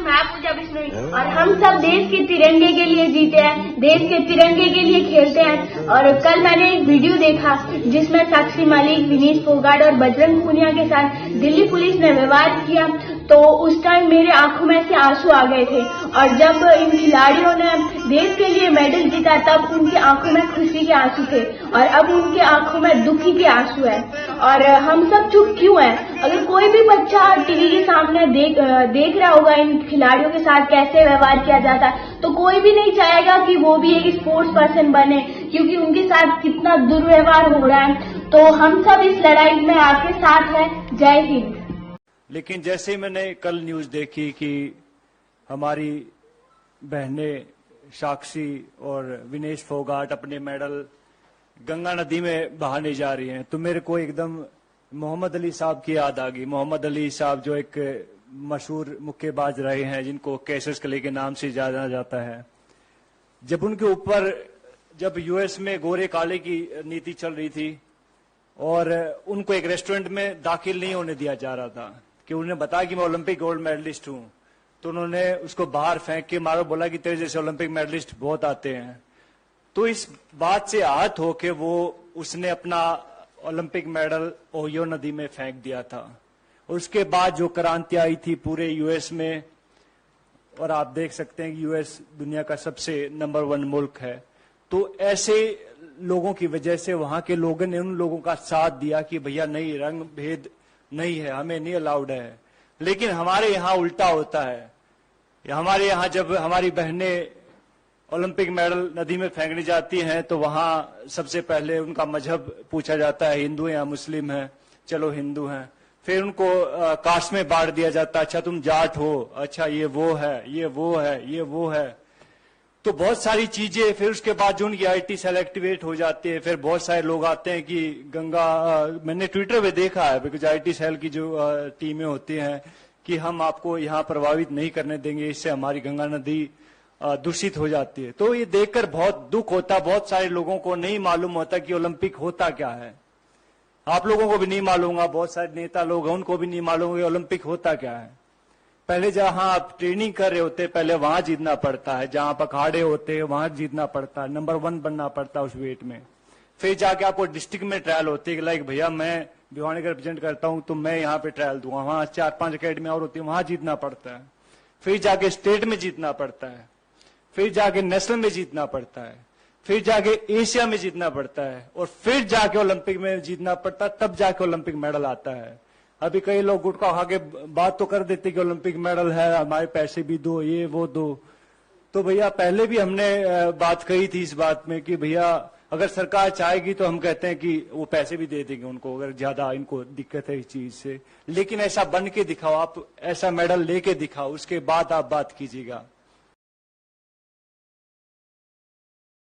मैं पूजा बिश्नोई और हम सब देश के तिरंगे के लिए जीते हैं, देश के तिरंगे के लिए खेलते हैं। और कल मैंने एक वीडियो देखा जिसमें साक्षी मलिक, विनीश फोगाट और बजरंग पूनिया के साथ दिल्ली पुलिस ने व्यवहार किया, तो उस टाइम मेरे आंखों में से आंसू आ गए थे। और जब इन खिलाड़ियों ने देश के लिए मेडल जीता तब उनकी आंखों में खुशी के आंसू थे और अब उनकी आंखों में दुखी के आंसू है। और हम सब चुप क्यों हैं? अगर कोई भी बच्चा टीवी के सामने देख रहा होगा इन खिलाड़ियों के साथ कैसे व्यवहार किया जाता है, तो कोई भी नहीं चाहेगा कि वो भी एक स्पोर्ट्स पर्सन बने, क्योंकि उनके साथ कितना दुर्व्यवहार हो रहा है। तो हम सब इस लड़ाई में आपके साथ हैं। जय हिंद। लेकिन जैसे ही मैंने कल न्यूज देखी कि हमारी बहनें साक्षी और विनेश फोगाट अपने मेडल गंगा नदी में बहाने जा रही हैं, तो मेरे को एकदम मोहम्मद अली साहब की याद आ गई। मोहम्मद अली साहब जो एक मशहूर मुक्केबाज रहे हैं, जिनको कैसियस क्ले के नाम से जाना जाता है। जब उनके ऊपर जब यूएस में गोरे काले की नीति चल रही थी और उनको एक रेस्टोरेंट में दाखिल नहीं होने दिया जा रहा था कि उन्होंने बताया कि मैं ओलंपिक गोल्ड मेडलिस्ट हूं, तो उन्होंने उसको बाहर फेंक के मारो, बोला कि तेरे जैसे ओलंपिक मेडलिस्ट बहुत आते हैं। तो इस बात से आहत होके उसने अपना ओलंपिक मेडल ओहियो नदी में फेंक दिया था। उसके बाद जो क्रांति आई थी पूरे यूएस में, और आप देख सकते हैं कि यूएस दुनिया का सबसे नंबर 1 मुल्क है, तो ऐसे लोगों की वजह से वहां के लोगों ने उन लोगों का साथ दिया कि भैया नहीं, रंग भेद नहीं है, हमें नहीं अलाउड है। लेकिन हमारे यहाँ उल्टा होता है। हमारे यहाँ जब हमारी बहनें ओलंपिक मेडल नदी में फेंकने जाती हैं तो वहां सबसे पहले उनका मजहब पूछा जाता है, हिंदू या मुस्लिम है, चलो हिंदू हैं। फिर उनको कास्ट में बांट दिया जाता है, अच्छा तुम जाट हो, अच्छा ये वो है, ये वो है, ये वो है। तो बहुत सारी चीजें। फिर उसके बाद जो उनकी आईटी सेल एक्टिवेट हो जाती है, फिर बहुत सारे लोग आते हैं कि मैंने ट्विटर पे देखा है, बिकॉज आईटी सेल की जो टीमें होती हैं कि हम आपको यहाँ प्रभावित नहीं करने देंगे, इससे हमारी गंगा नदी दूषित हो जाती है। तो ये देखकर बहुत दुख होता। बहुत सारे लोगों को नहीं मालूम होता कि ओलंपिक होता क्या है। आप लोगों को भी नहीं मालूम होगा, बहुत सारे नेता लोग हैं उनको भी नहीं मालूम ओलंपिक होता क्या है। पहले जहां आप ट्रेनिंग कर रहे होते, पहले वहां जीतना पड़ता है, जहां आप अखाड़े होते हैं वहां जीतना पड़ता है, नंबर 1 बनना पड़ता है उस वेट में। फिर जाके आपको डिस्ट्रिक्ट में ट्रायल होती है कि लाइक भैया मैं भिवानी का रिप्रेजेंट करता हूं तो मैं यहाँ पे ट्रायल दूंगा, वहां 4-5 अकेडमी और होती है, वहां जीतना पड़ता है। फिर जाके स्टेट में जीतना पड़ता है, फिर जाके नेशनल में जीतना पड़ता है, फिर जाके एशिया में जीतना पड़ता है, और फिर जाके ओलंपिक में जीतना पड़ता है, तब जाके ओलंपिक मेडल आता है। अभी कई लोग गुटखा खा के बात तो कर देते कि ओलंपिक मेडल है, हमारे पैसे भी दो, ये वो दो। तो भैया पहले भी हमने बात कही थी इस बात में कि भैया अगर सरकार चाहेगी तो हम कहते हैं कि वो पैसे भी दे देंगे उनको, अगर ज्यादा इनको दिक्कत है इस चीज से। लेकिन ऐसा बन के दिखाओ, आप ऐसा मेडल लेके दिखाओ, उसके बाद आप बात कीजिएगा।